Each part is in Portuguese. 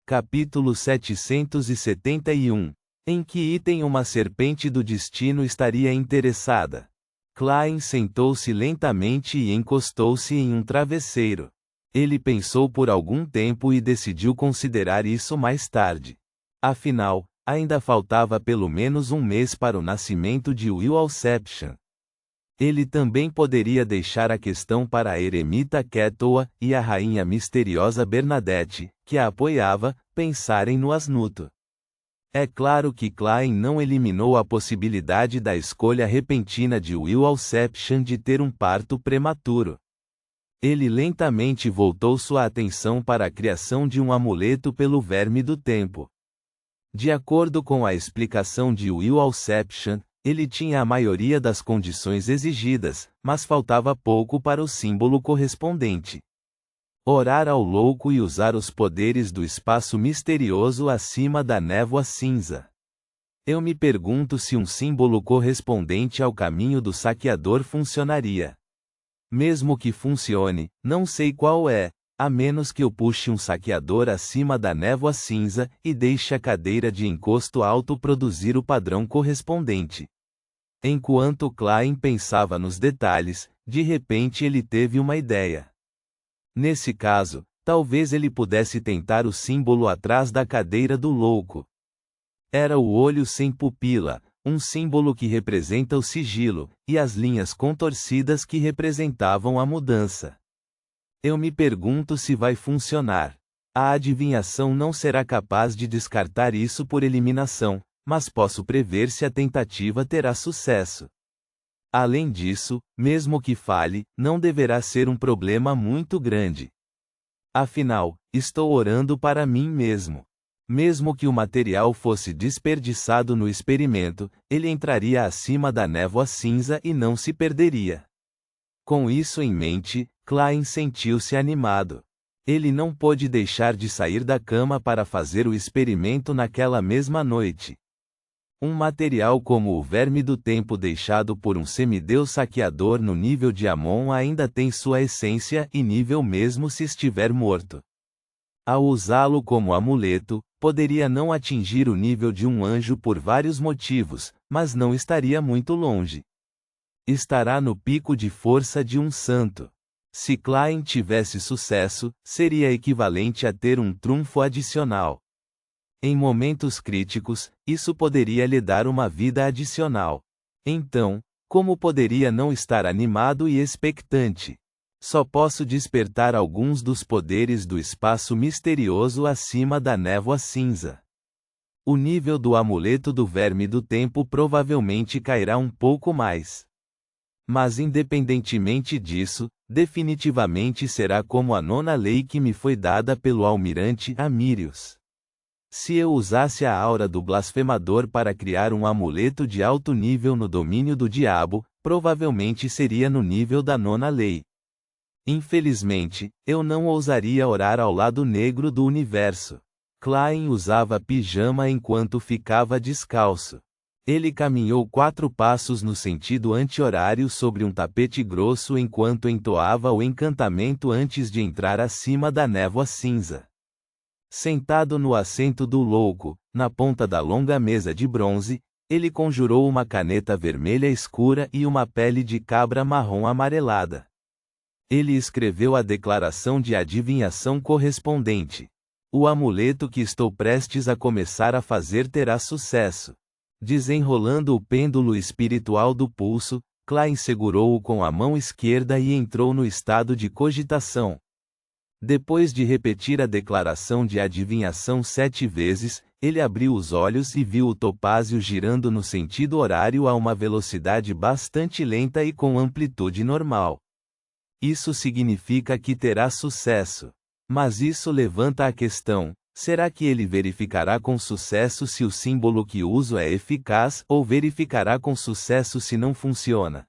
Capítulo 771. Em que item uma serpente do destino estaria interessada? Klein sentou-se lentamente e encostou-se em um travesseiro. Ele pensou por algum tempo e decidiu considerar isso mais tarde. Afinal, ainda faltava pelo menos um mês para o nascimento de Will Alception. Ele também poderia deixar a questão para a eremita Quetoa e a rainha misteriosa Bernadette, que a apoiava, pensarem no assunto. É claro que Klein não eliminou a possibilidade da escolha repentina de Will Alception de ter um parto prematuro. Ele lentamente voltou sua atenção para a criação de um amuleto pelo verme do tempo. De acordo com a explicação de Will Alception, ele tinha a maioria das condições exigidas, mas faltava pouco para o símbolo correspondente. Orar ao louco e usar os poderes do espaço misterioso acima da névoa cinza. Eu me pergunto se um símbolo correspondente ao caminho do saqueador funcionaria. Mesmo que funcione, não sei qual é, a menos que eu puxe um saqueador acima da névoa cinza e deixe a cadeira de encosto alto produzir o padrão correspondente. Enquanto Klein pensava nos detalhes, de repente ele teve uma ideia. Nesse caso, talvez ele pudesse tentar o símbolo atrás da cadeira do louco. Era o olho sem pupila, um símbolo que representa o sigilo, e as linhas contorcidas que representavam a mudança. Eu me pergunto se vai funcionar. A adivinhação não será capaz de descartar isso por eliminação, mas posso prever se a tentativa terá sucesso. Além disso, mesmo que falhe, não deverá ser um problema muito grande. Afinal, estou orando para mim mesmo. Mesmo que o material fosse desperdiçado no experimento, ele entraria acima da névoa cinza e não se perderia. Com isso em mente, Klein sentiu-se animado. Ele não pôde deixar de sair da cama para fazer o experimento naquela mesma noite. Um material como o verme do tempo deixado por um semideus saqueador no nível de Amon ainda tem sua essência e nível mesmo se estiver morto. Ao usá-lo como amuleto, poderia não atingir o nível de um anjo por vários motivos, mas não estaria muito longe. Estará no pico de força de um santo. Se Klein tivesse sucesso, seria equivalente a ter um trunfo adicional. Em momentos críticos, isso poderia lhe dar uma vida adicional. Então, como poderia não estar animado e expectante? Só posso despertar alguns dos poderes do espaço misterioso acima da névoa cinza. O nível do amuleto do verme do tempo provavelmente cairá um pouco mais. Mas independentemente disso, definitivamente será como a nona lei que me foi dada pelo almirante Amirius. Se eu usasse a aura do blasfemador para criar um amuleto de alto nível no domínio do diabo, provavelmente seria no nível da nona lei. Infelizmente, eu não ousaria orar ao lado negro do universo. Klein usava pijama enquanto ficava descalço. Ele caminhou 4 passos no sentido anti-horário sobre um tapete grosso enquanto entoava o encantamento antes de entrar acima da névoa cinza. Sentado no assento do louco, na ponta da longa mesa de bronze, ele conjurou uma caneta vermelha escura e uma pele de cabra marrom amarelada. Ele escreveu a declaração de adivinhação correspondente. O amuleto que estou prestes a começar a fazer terá sucesso. Desenrolando o pêndulo espiritual do pulso, Klein segurou-o com a mão esquerda e entrou no estado de cogitação. Depois de repetir a declaração de adivinhação 7 vezes, ele abriu os olhos e viu o topázio girando no sentido horário a uma velocidade bastante lenta e com amplitude normal. Isso significa que terá sucesso. Mas isso levanta a questão: será que ele verificará com sucesso se o símbolo que uso é eficaz ou verificará com sucesso se não funciona?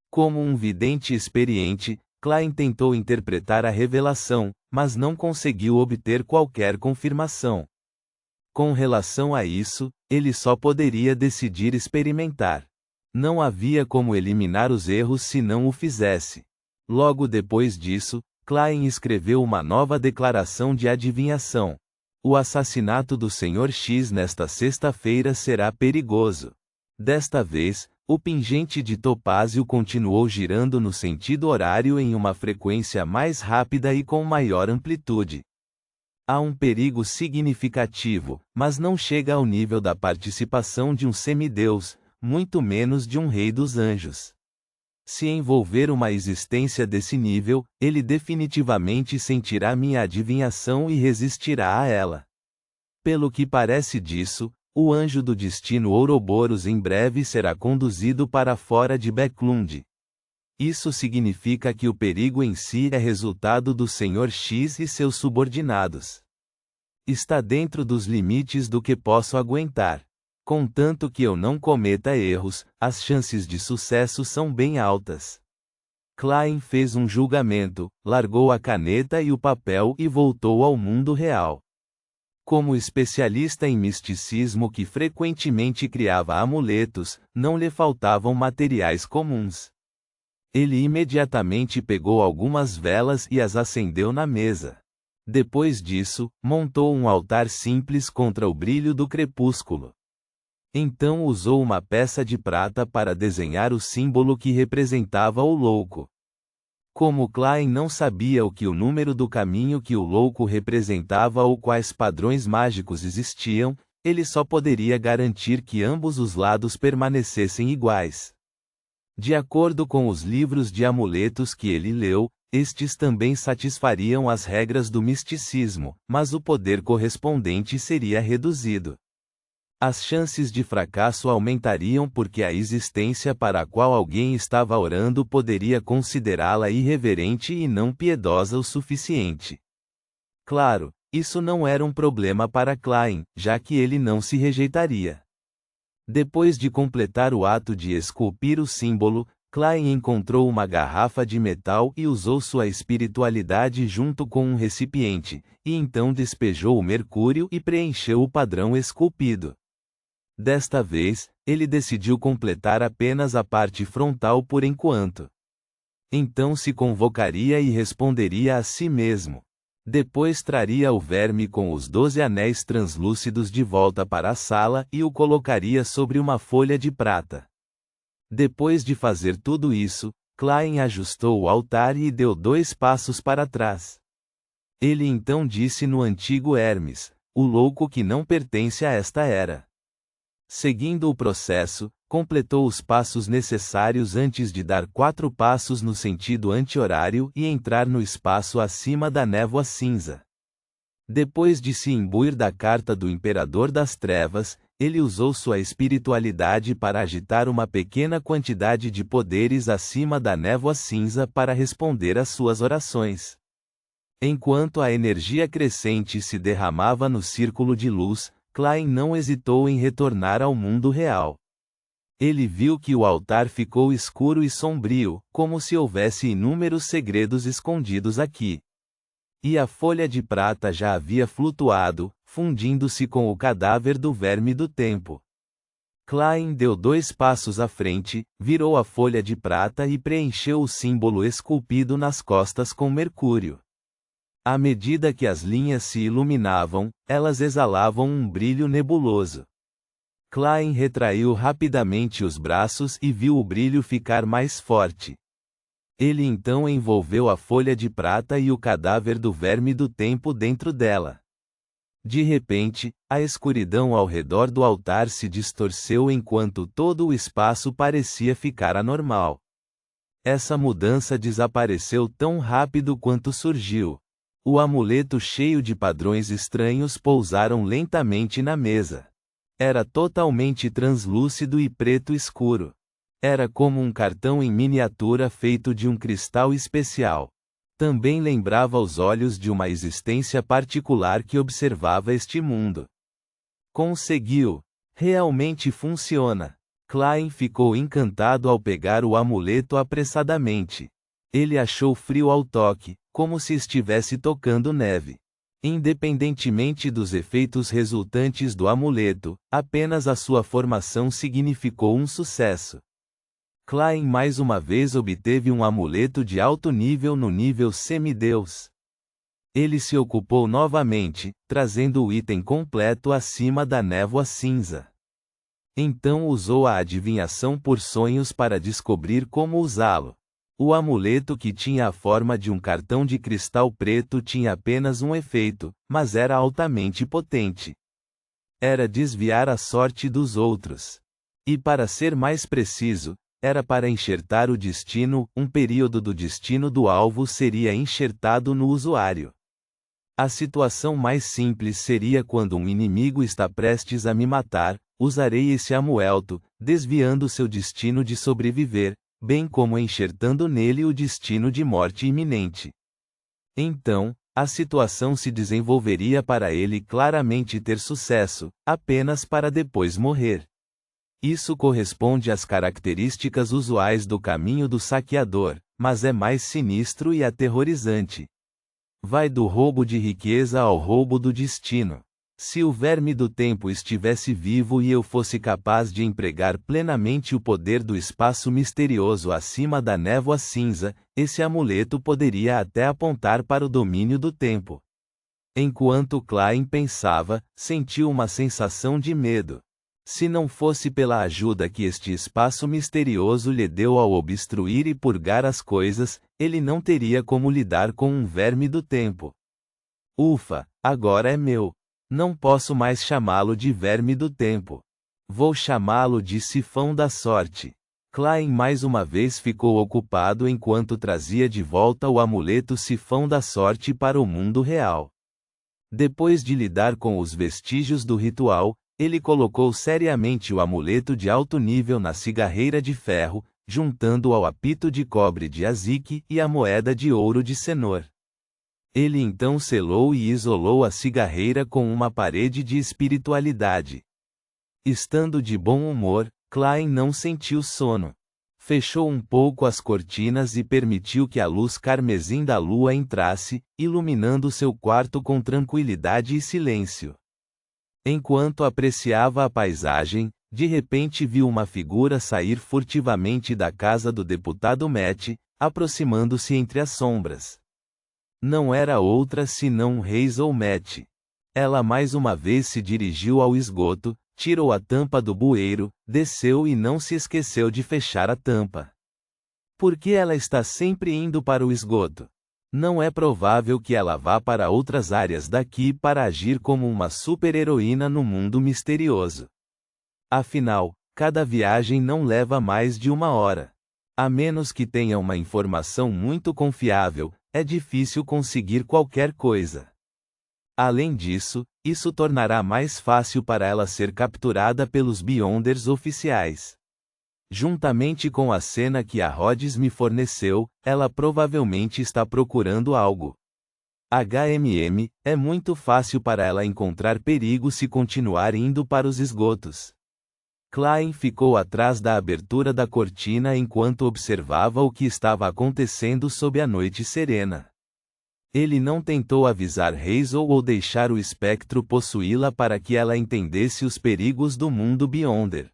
Como um vidente experiente, Klein tentou interpretar a revelação, mas não conseguiu obter qualquer confirmação. Com relação a isso, ele só poderia decidir experimentar. Não havia como eliminar os erros se não o fizesse. Logo depois disso, Klein escreveu uma nova declaração de adivinhação. O assassinato do Sr. X nesta sexta-feira será perigoso. Desta vez, o pingente de topázio continuou girando no sentido horário em uma frequência mais rápida e com maior amplitude. Há um perigo significativo, mas não chega ao nível da participação de um semideus, muito menos de um rei dos anjos. Se envolver uma existência desse nível, ele definitivamente sentirá minha adivinhação e resistirá a ela. Pelo que parece disso, o anjo do destino Ouroboros em breve será conduzido para fora de Beclund. Isso significa que o perigo em si é resultado do Sr. X e seus subordinados. Está dentro dos limites do que posso aguentar. Contanto que eu não cometa erros, as chances de sucesso são bem altas. Klein fez um julgamento, largou a caneta e o papel e voltou ao mundo real. Como especialista em misticismo que frequentemente criava amuletos, não lhe faltavam materiais comuns. Ele imediatamente pegou algumas velas e as acendeu na mesa. Depois disso, montou um altar simples contra o brilho do crepúsculo. Então usou uma peça de prata para desenhar o símbolo que representava o louco. Como Klein não sabia o que o número do caminho que o louco representava ou quais padrões mágicos existiam, ele só poderia garantir que ambos os lados permanecessem iguais. De acordo com os livros de amuletos que ele leu, estes também satisfariam as regras do misticismo, mas o poder correspondente seria reduzido. As chances de fracasso aumentariam porque a existência para a qual alguém estava orando poderia considerá-la irreverente e não piedosa o suficiente. Claro, isso não era um problema para Klein, já que ele não se rejeitaria. Depois de completar o ato de esculpir o símbolo, Klein encontrou uma garrafa de metal e usou sua espiritualidade junto com um recipiente, e então despejou o mercúrio e preencheu o padrão esculpido. Desta vez, ele decidiu completar apenas a parte frontal por enquanto. Então se convocaria e responderia a si mesmo. Depois traria o verme com os 12 anéis translúcidos de volta para a sala e o colocaria sobre uma folha de prata. Depois de fazer tudo isso, Klein ajustou o altar e deu 2 passos para trás. Ele então disse no antigo Hermes, o louco que não pertence a esta era. Seguindo o processo, completou os passos necessários antes de dar 4 passos no sentido anti-horário e entrar no espaço acima da névoa cinza. Depois de se imbuir da carta do Imperador das Trevas, ele usou sua espiritualidade para agitar uma pequena quantidade de poderes acima da névoa cinza para responder às suas orações. Enquanto a energia crescente se derramava no círculo de luz, Klein não hesitou em retornar ao mundo real. Ele viu que o altar ficou escuro e sombrio, como se houvesse inúmeros segredos escondidos aqui. E a folha de prata já havia flutuado, fundindo-se com o cadáver do verme do tempo. Klein deu 2 passos à frente, virou a folha de prata e preencheu o símbolo esculpido nas costas com mercúrio. À medida que as linhas se iluminavam, elas exalavam um brilho nebuloso. Klein retraiu rapidamente os braços e viu o brilho ficar mais forte. Ele então envolveu a folha de prata e o cadáver do verme do tempo dentro dela. De repente, a escuridão ao redor do altar se distorceu enquanto todo o espaço parecia ficar anormal. Essa mudança desapareceu tão rápido quanto surgiu. O amuleto cheio de padrões estranhos pousaram lentamente na mesa. Era totalmente translúcido e preto escuro. Era como um cartão em miniatura feito de um cristal especial. Também lembrava os olhos de uma existência particular que observava este mundo. Conseguiu! Realmente funciona! Klein ficou encantado ao pegar o amuleto apressadamente. Ele achou frio ao toque, como se estivesse tocando neve. Independentemente dos efeitos resultantes do amuleto, apenas a sua formação significou um sucesso. Klein mais uma vez obteve um amuleto de alto nível no nível semideus. Ele se ocupou novamente, trazendo o item completo acima da névoa cinza. Então usou a adivinhação por sonhos para descobrir como usá-lo. O amuleto, que tinha a forma de um cartão de cristal preto, tinha apenas um efeito, mas era altamente potente. Era desviar a sorte dos outros. E, para ser mais preciso, era para enxertar o destino. Um período do destino do alvo seria enxertado no usuário. A situação mais simples seria quando um inimigo está prestes a me matar. Usarei esse amuleto, desviando seu destino de sobreviver, bem como enxertando nele o destino de morte iminente. Então, a situação se desenvolveria para ele claramente ter sucesso, apenas para depois morrer. Isso corresponde às características usuais do caminho do saqueador, mas é mais sinistro e aterrorizante. Vai do roubo de riqueza ao roubo do destino. Se o verme do tempo estivesse vivo e eu fosse capaz de empregar plenamente o poder do espaço misterioso acima da névoa cinza, esse amuleto poderia até apontar para o domínio do tempo. Enquanto Klein pensava, sentiu uma sensação de medo. Se não fosse pela ajuda que este espaço misterioso lhe deu ao obstruir e purgar as coisas, ele não teria como lidar com um verme do tempo. Ufa, agora é meu. Não posso mais chamá-lo de verme do tempo. Vou chamá-lo de sifão da sorte. Klein mais uma vez ficou ocupado enquanto trazia de volta o amuleto sifão da sorte para o mundo real. Depois de lidar com os vestígios do ritual, ele colocou seriamente o amuleto de alto nível na cigarreira de ferro, juntando-o ao apito de cobre de Azik e a moeda de ouro de Senor. Ele então selou e isolou a cigarreira com uma parede de espiritualidade. Estando de bom humor, Klein não sentiu sono. Fechou um pouco as cortinas e permitiu que a luz carmesim da lua entrasse, iluminando seu quarto com tranquilidade e silêncio. Enquanto apreciava a paisagem, de repente viu uma figura sair furtivamente da casa do deputado Matt, aproximando-se entre as sombras. Não era outra senão Hazel Matt. Ela mais uma vez se dirigiu ao esgoto, tirou a tampa do bueiro, desceu e não se esqueceu de fechar a tampa. Por que ela está sempre indo para o esgoto? Não é provável que ela vá para outras áreas daqui para agir como uma super-heroína no mundo misterioso. Afinal, cada viagem não leva mais de 1 hora. A menos que tenha uma informação muito confiável, é difícil conseguir qualquer coisa. Além disso, isso tornará mais fácil para ela ser capturada pelos Beyonders oficiais. Juntamente com a cena que a Rhodes me forneceu, ela provavelmente está procurando algo. É muito fácil para ela encontrar perigo se continuar indo para os esgotos. Klein ficou atrás da abertura da cortina enquanto observava o que estava acontecendo sob a noite serena. Ele não tentou avisar Hazel ou deixar o espectro possuí-la para que ela entendesse os perigos do mundo Beyonder.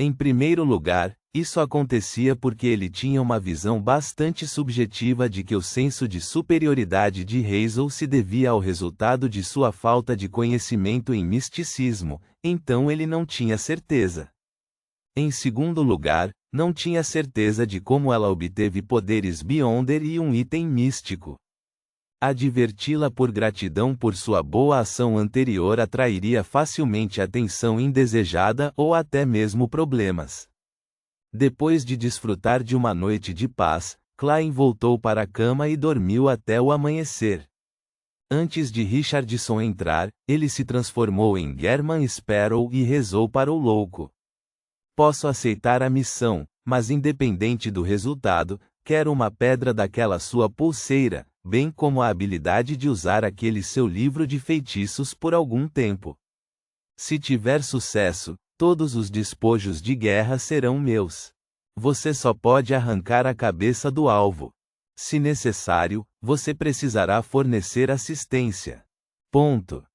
Em primeiro lugar, isso acontecia porque ele tinha uma visão bastante subjetiva de que o senso de superioridade de Hazel se devia ao resultado de sua falta de conhecimento em misticismo, então ele não tinha certeza. Em segundo lugar, não tinha certeza de como ela obteve poderes Beyonder e um item místico. Adverti-la por gratidão por sua boa ação anterior atrairia facilmente atenção indesejada ou até mesmo problemas. Depois de desfrutar de uma noite de paz, Klein voltou para a cama e dormiu até o amanhecer. Antes de Richardson entrar, ele se transformou em German Sparrow e rezou para o louco. Posso aceitar a missão, mas independente do resultado, quero uma pedra daquela sua pulseira, bem como a habilidade de usar aquele seu livro de feitiços por algum tempo. Se tiver sucesso, todos os despojos de guerra serão meus. Você só pode arrancar a cabeça do alvo. Se necessário, você precisará fornecer assistência. Ponto.